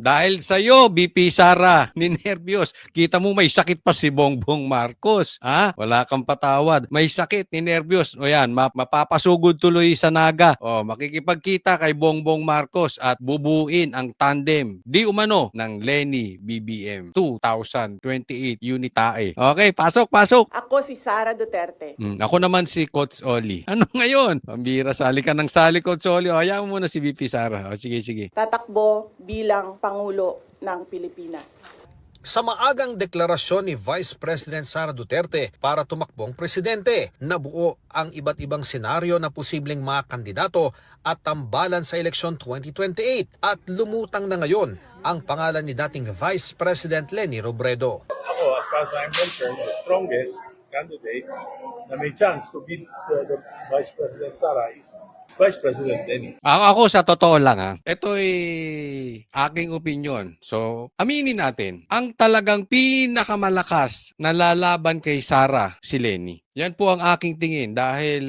Dahil sa'yo, BP Sara, ninervyos. Kita mo may sakit pa si Bongbong Marcos. Ha? Wala kang patawad. May sakit, ninervyos. O yan, mapapasugod tuloy sa Naga. O, makikipagkita kay Bongbong Marcos at bubuin ang tandem di umano ng Lenny BBM 2028 Unitae. Okay, pasok. Ako si Sara Duterte. Ako naman si Coach Oli. Ano ngayon? Pambira, sali ka ng sali, Coach Oli. O, hayaan mo muna si BP Sara. O, sige. Tatakbo bilang Pangulo ng Pilipinas. Sa maagang deklarasyon ni Vice President Sara Duterte para tumakbong presidente, nabuo ang iba't ibang senaryo na posibleng mga kandidato at tambalan sa eleksyon 2028 at lumutang na ngayon ang pangalan ni dating Vice President Leni Robredo. Ako, as far as I'm concerned, the strongest candidate na may chance to beat the Vice President Sara is Vice President Lenny. Ako sa totoo lang ito'y aking opinion. So, aminin natin, ang talagang pinakamalakas na lalaban kay Sara, si Lenny. Yan po ang aking tingin dahil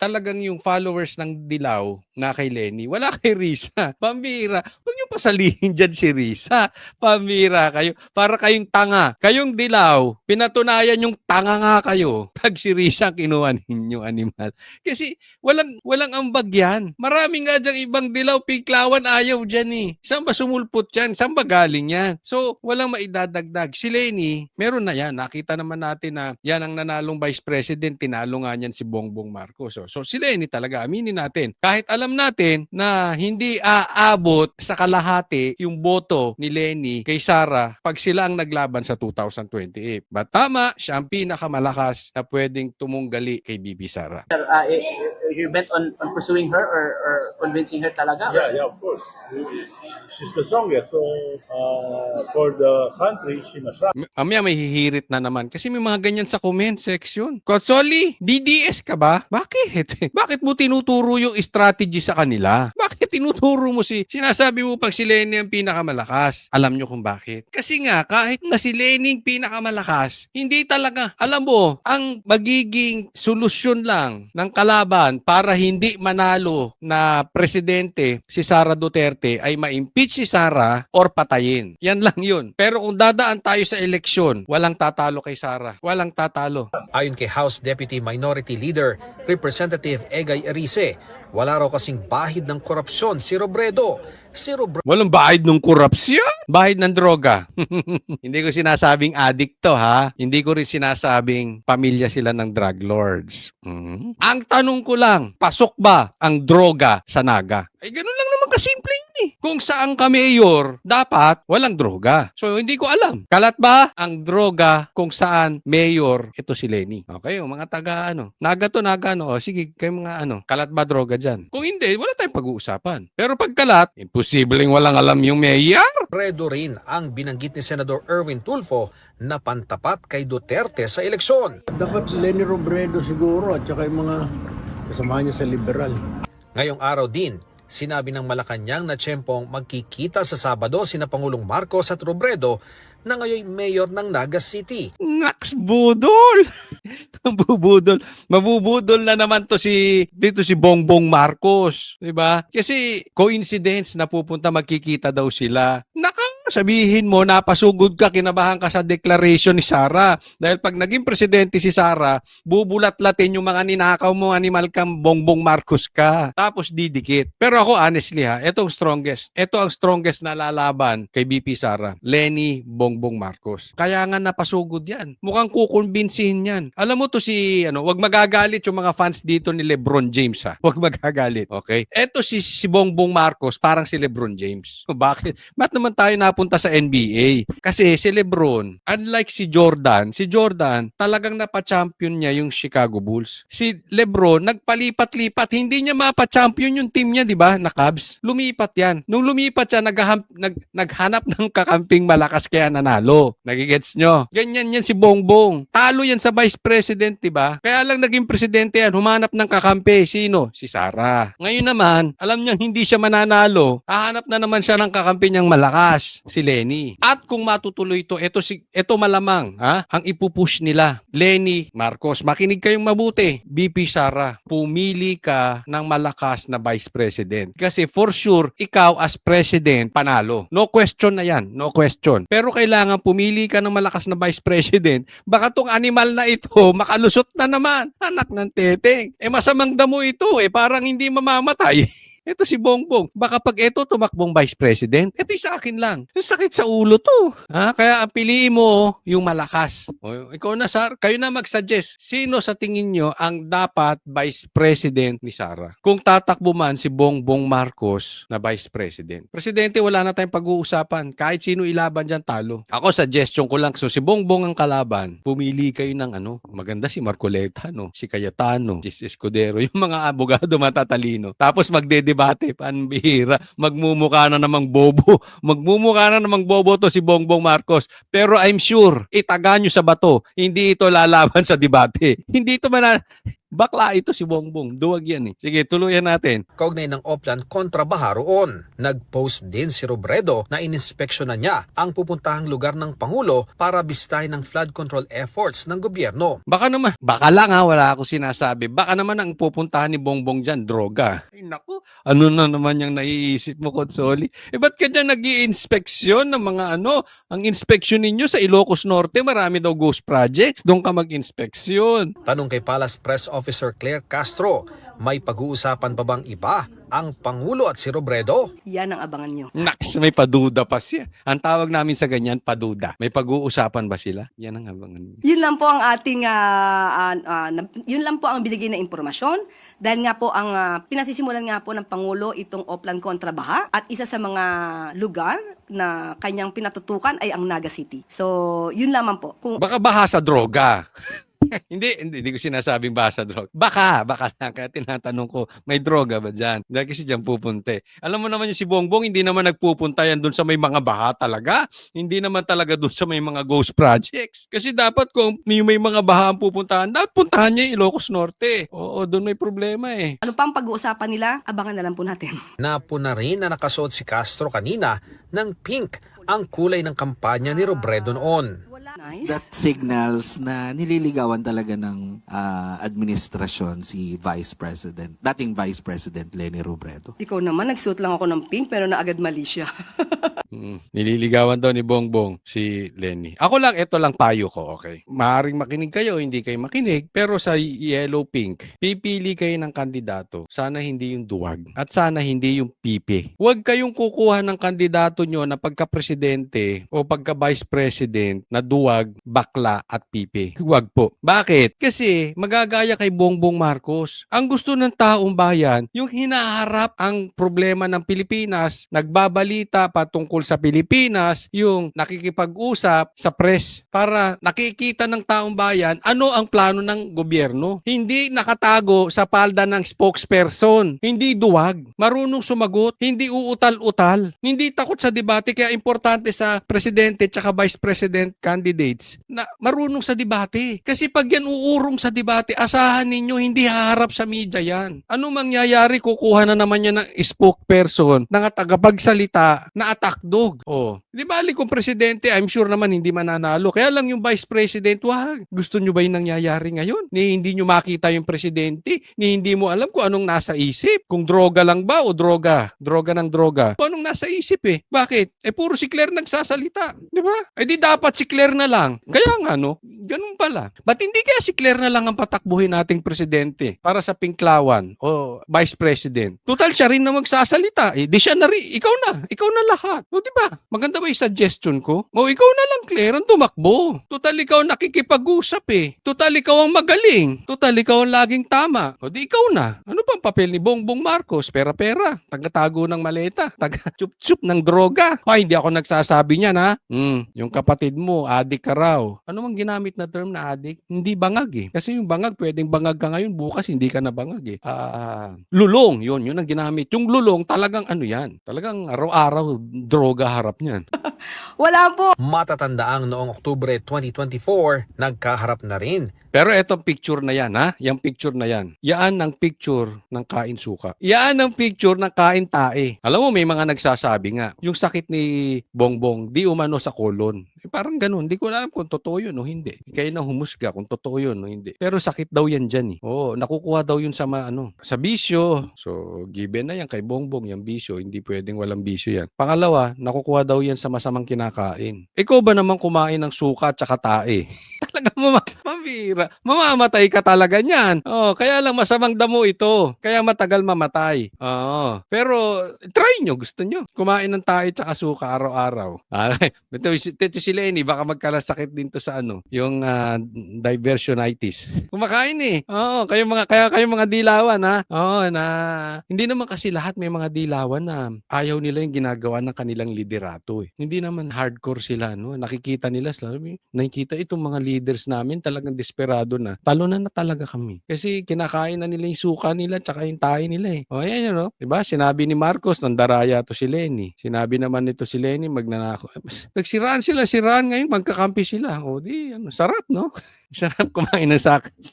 talagang yung followers ng Dilaw na kay Lenny, wala kay Risa. Pambira. Huwag niyo pasalihin dyan si Risa. Pambira kayo. Para kayong tanga. Kayong Dilaw, pinatunayan yung tanga nga kayo pag si Risa kinuha ninyong animal. Kasi walang ambag yan. Marami nga dyan ibang Dilaw, Piklawan, ayaw dyan eh. Saan ba sumulpot yan? Saan ba galing yan? So, walang maidadagdag. Si Lenny, meron na yan. Nakita naman natin na yan ang nanalong Vice President, tinalo nga niyan si Bongbong Marcos. So si Lenny talaga, aminin natin. Kahit alam natin na hindi aabot sa kalahati yung boto ni Lenny kay Sara pag sila ang naglaban sa 2028. But tama, siya ang pinakamalakas na pwedeng tumunggali kay BP Sara. You're bent on pursuing her or convincing her talaga? Yeah, of course. She's the strongest. So, for the country, she must run. Mamaya may hihirit na naman kasi may mga ganyan sa comment section. Kotsoli, DDS ka ba? Bakit? Bakit mo tinuturo yung strategy sa kanila? Bakit tinuturo mo sinasabi mo pag si Lenny ang pinakamalakas? Alam nyo kung bakit? Kasi nga, kahit na si Lenny ang pinakamalakas, hindi talaga, alam mo, ang magiging solusyon lang ng kalaban para hindi manalo na presidente si Sara Duterte ay ma-impeach si Sara or patayin. Yan lang yun. Pero kung dadaan tayo sa eleksyon, walang tatalo kay Sara. Walang tatalo. Ayon kay House Deputy Minority Leader, Representative Egay Erice, wala raw kasing bahid ng korupsyon si Robredo. Walang bahid ng korupsyon? Bahid ng droga. Hindi ko sinasabing addict to ha. Hindi ko rin sinasabing pamilya sila ng drug lords. Ang tanong ko lang, pasok ba ang droga sa Naga? Ay ganun lang naman kasimple yun eh. Kung saan ka mayor, dapat walang droga. So hindi ko alam. Kalat ba ang droga kung saan mayor ito si Lenny? Okay, mga taga Naga to Naga O sige, kayo mga kalat ba droga dyan? Kung hindi, wala tayong pag-uusapan. Pero pag kalat, imposibleng walang alam yung mayor. Robredo rin ang binanggit ni Senador Erwin Tulfo na pantapat kay Duterte sa eleksyon. Dapat Leni Robredo siguro at saka yung mga kasama niya sa liberal. Ngayong araw din, sinabi ng Malacanang na tiyempong magkikita sa Sabado sina Pangulong Marcos at Robredo na ngayon mayor ng Naga City. Naks, budol! Mabubudol na naman dito si Bongbong Marcos. Diba? Kasi coincidence na pupunta magkikita daw sila. Sabihin mo, napasugod ka, kinabahan ka sa declaration ni Sara. Dahil pag naging presidente si Sara, bubulat-latin yung mga ninakaw mo, animal kang Bongbong Marcos ka. Tapos didikit. Pero ako honestly ito ang strongest. Ito ang strongest na lalaban kay BP Sara. Lenny Bongbong Marcos. Kaya nga napasugod yan. Mukhang kukumbinsihin yan. Alam mo to wag magagalit yung mga fans dito ni LeBron James Wag magagalit. Okay? Ito si Bongbong Marcos, parang si LeBron James. Bakit? Ba't naman tayo punta sa NBA. Kasi si LeBron, unlike si Jordan talagang napa-champion niya yung Chicago Bulls. Si LeBron, nagpalipat-lipat. Hindi niya mapa-champion yung team niya, di ba? Na Cavs. Lumipat yan. Nung lumipat siya, naghanap ng kakamping malakas kaya nanalo. Nagigets nyo? Ganyan yan si Bongbong. Talo yan sa vice president, di ba? Kaya lang naging presidente yan, humanap ng kakampi. Sino? Si Sara. Ngayon naman, alam niya hindi siya mananalo. Hahanap na naman siya ng kakampi niyang malakas. si Lenny. At kung matutuloy ito malamang, ang ipupush nila, Lenny Marcos. Makinig kayong mabuti. BP Sara, pumili ka ng malakas na Vice President. Kasi for sure, ikaw as President, panalo. No question na yan. No question. Pero kailangan pumili ka ng malakas na Vice President. Baka tong animal na ito, makalusot na naman. Anak ng teteng. Masamang damo ito. Parang hindi mamamatay. Ito si Bongbong. Baka pag ito tumakbong Vice President, ito sa akin lang. Sakit sa ulo to. Kaya ang piliin mo yung malakas. Ikaw na, Sar. Kayo na mag-suggest. Sino sa tingin nyo ang dapat Vice President ni Sara? Kung tatakbo man si Bongbong Marcos na Vice President. Presidente, wala na tayong pag-uusapan. Kahit sino ilaban dyan, talo. Ako, suggestion ko lang. So, si Bongbong ang kalaban. Pumili kayo ng maganda si Marcoleta, si Cayetano, si Escudero, yung mga abogado matatalino. Tapos magdedebate, panbihira. Magmumukha na namang bobo. Magmumukha na namang bobo to si Bongbong Marcos. Pero I'm sure, itaga nyo sa bato. Hindi ito lalaban sa debate. Hindi ito bakla ito si Bongbong. Duwag yan. Sige, tuluyan natin. Kaugnay ng Oplan kontra Baha roon. Nag-post din si Robredo na ininspeksyonan niya ang pupuntahang lugar ng Pangulo para bisitahin ang flood control efforts ng gobyerno. Baka lang wala ako sinasabi. Baka naman ang pupuntahan ni Bongbong dyan, droga. Ay naku, ano na naman yung naiisip mo, Consoli? Ba't ka dyan nag-i-inspeksyon ng mga ang inspeksyon ninyo sa Ilocos Norte, marami daw ghost projects, doon ka mag-inspeksyon. Tanong kay Palace Press Officer Claire Castro, may pag-uusapan pa bang iba ang Pangulo at si Robredo? Yan ang abangan nyo. Naks, may paduda pa siya. Ang tawag namin sa ganyan, paduda. May pag-uusapan ba sila? Yan ang abangan. Yun lang po ang ating, yun lang po ang binigay na impormasyon. Dahil nga po ang pinasisimulan nga po ng Pangulo itong Oplan kontra Baha at isa sa mga lugar na kanyang pinatutukan ay ang Naga City. So, yun lamang po. Baka baha sa droga. hindi ko sinasabing basa droga. Baka lang. Kaya tinatanong ko, may droga ba dyan? Dahil kasi dyan pupunte. Alam mo naman yung si Bongbong, hindi naman nagpupunta yan doon sa may mga baha talaga. Hindi naman talaga doon sa may mga ghost projects. Kasi dapat kung may mga baha ang pupuntahan, dapat puntahan niya yung Ilocos Norte. Oo, doon may problema Ano pang pag-uusapan nila, abangan na lang po natin. Napo na rin na nakasuot si Castro kanina ng pink, ang kulay ng kampanya ni Robredo noon. Nice. That signals na nililigawan talaga ng administrasyon si dating Vice President Leni Robredo. Ikaw naman, nagsuot lang ako ng pink pero naagad mali siya. Nililigawan daw ni Bongbong si Lenny. Ako lang, ito lang payo ko, okay? Maaring makinig kayo, hindi kayo makinig, pero sa yellow pink, pipili kayo ng kandidato. Sana hindi yung duwag at sana hindi yung pipi. Huwag kayong kukuha ng kandidato nyo na pagka-presidente o pagka-vice president na duwag, bakla at pipi. Huwag po. Bakit? Kasi magagaya kay Bongbong Marcos. Ang gusto ng taong bayan, yung hinaharap ang problema ng Pilipinas, nagbabalita patungkol sa Pilipinas, yung nakikipag-usap sa press para nakikita ng taong bayan ano ang plano ng gobyerno. Hindi nakatago sa palda ng spokesperson. Hindi duwag. Marunong sumagot. Hindi uutal-utal. Hindi takot sa debate. Kaya importante sa presidente at vice president candidates na marunong sa debate. Kasi pag yan uurong sa debate, asahan ninyo hindi haharap sa media yan. Ano mangyayari? Kukuha na naman yan ng spokesperson na tagapagsalita na attack dog. Di bali kung presidente, I'm sure naman hindi mananalo. Kaya lang yung vice president, wag. Gusto nyo ba yung nangyayari ngayon? Ni hindi nyo makita yung presidente? Ni hindi mo alam kung anong nasa isip? Kung droga lang ba o droga? Droga ng droga. Kung anong nasa isip Bakit? Puro si Claire nagsasalita. Di ba? Di dapat si Claire na lang. Kaya nga ganun pala. Ba't hindi kaya si Claire na lang ang patakbuhin nating presidente para sa Pinklawan o vice president? Total siya rin na magsasalita. Di siya na rin. Ikaw na lahat. Di ba? Maganda ba yung suggestion ko? Ikaw na lang, Claire, ang tumakbo. Total ikaw nakikipag-usap Total ikaw ang magaling. Total ikaw ang laging tama. Di ikaw na. Ano pang papel ni Bongbong Marcos? Pera-pera. Taga-tago ng maleta. Taga-chup-chup ng droga. Hindi ako nagsasabi niyan yung kapatid mo, adik ka raw. Ano mang ginamit na term na adik? Hindi bangag Kasi yung bangag, pwedeng bangag ka ngayon, bukas hindi ka na bangag lulong, yun ang ginamit. Yung lulong, talagang yan. Talagang araw-araw, droga harap niyan. Wala po. Matatandaang noong Oktubre 2024, nagkaharap na rin. Pero etong picture na yan, ha? Yung picture na yan. Yaan ang picture ng kain suka. Yaan ang picture ng kain tae. Alam mo, may mga nagsasabi nga, yung sakit ni Bongbong, di umano sa colon. Parang ganun. Di ko alam kung totoo yun o hindi. Kayo na humusga kung totoo yun o hindi. Pero sakit daw yan dyan eh. Oo, nakukuha daw yun sa sa bisyo. So, given na yan kay Bongbong, yung bisyo. Hindi pwedeng walang bisyo yan. Pangalawa, nakukuha daw yan sa masamang kinakain. Ikaw ba naman kumain ng suka at saka tae? Talaga mabira. Mamamatay ka talaga niyan. Oh, kaya lang masamang damo ito. Kaya matagal mamatay. Oo. Pero try nyo, gusto nyo. Kumain ng tae at suka araw-araw. Ito si Lenny, baka magkalasakit din to sa yung diversionitis. Kumakain eh. Oo, kayo mga dilawan ha. Oo, na hindi naman kasi lahat may mga dilawan na ayaw nila yung ginagawa ng kanilang liderato eh. Hindi naman hardcore sila Nakikita nila, nakikita itong mga leaders namin talagang desperado na. Talunan na talaga kami. Kasi kinakain na nila yung suka nila tsaka yung tayo nila eh. O ayan yun Diba? Sinabi ni Marcos, nandaraya to si Lenny. Sinabi naman nito si Lenny, magnanako. Nagsiraan siraan ngayon, magkakampi sila. O di, sarap no? Sarap kumain ng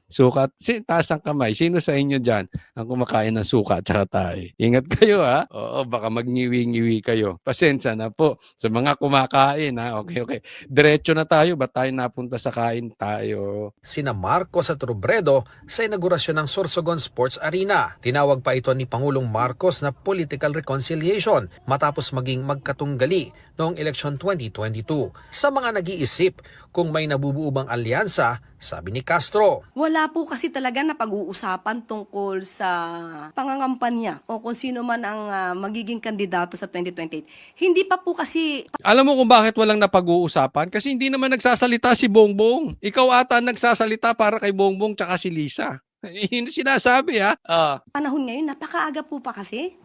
suka. Taas ang kamay. Sino sa inyo dyan ang kumakain ng suka at saka tayo? Ingat kayo ha. Oo, baka magniwi-ngiwi kayo. Pasensya na po sa mga kumakain ha. Okay. Diretso na tayo. Ba't tayo napunta sa kain tayo? Sina Marcos at Robredo sa inaugurasyon ng Sorsogon Sports Arena. Tinawag pa ito ni Pangulong Marcos na political reconciliation matapos maging magkatunggali noong eleksyon 2022. Sa mga nag-iisip kung may nabubuo bang alyansa, sabi ni Castro, Wala po kasi talaga na pag-uusapan tungkol sa pangangampanya o kung sino man ang magiging kandidato sa 2028. Hindi pa po kasi Alam mo kung bakit walang napag-uusapan? Kasi hindi naman nagsasalita si Bongbong. Ikaw ata ang nagsasalita para kay Bongbong tsaka si Lisa. Yun sinasabi ha. panahon ngayon, napakaaga po pa kasi.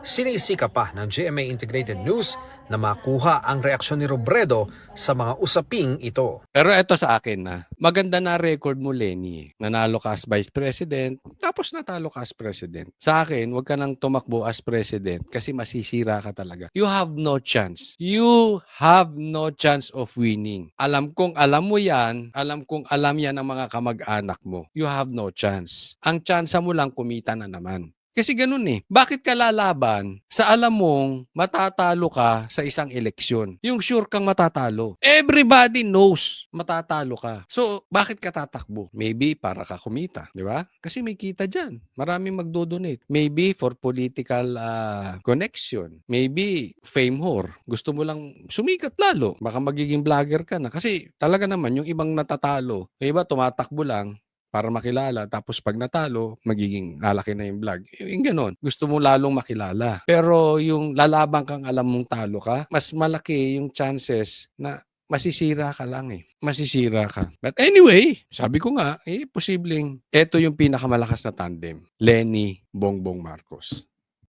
sinisika pa ng GMA Integrated News na makuha ang reaksyon ni Robredo sa mga usaping ito. Pero eto sa akin na, maganda na record mo Lenny. Nanalo ka as Vice President, tapos natalo ka as President. Sa akin, wag ka nang tumakbo as President kasi masisira ka talaga. You have no chance. You have no chance of winning. Alam kong alam mo yan, alam kong alam yan ng mga kamag-anak mo. You have no chance. Ang chance mo lang kumita na naman. Kasi ganun eh. Bakit ka lalaban sa alam mong matatalo ka sa isang eleksyon? Yung sure kang matatalo. Everybody knows matatalo ka. So, bakit ka tatakbo? Maybe para ka kumita. Di ba? Kasi may kita dyan. Maraming magdodonate. Maybe for political connection. Maybe fame whore. Gusto mo lang sumikat lalo. Baka magiging vlogger ka na. Kasi talaga naman yung ibang natatalo. Iba tumatakbo lang para makilala. Tapos pag natalo, magiging lalaki na yung vlog. Yung ganon. Gusto mo lalong makilala. Pero yung lalaban kang alam mong talo ka, mas malaki yung chances na masisira ka lang eh. Masisira ka. But anyway, sabi ko nga, posibleng ito yung pinakamalakas na tandem. Lenny Bongbong Marcos.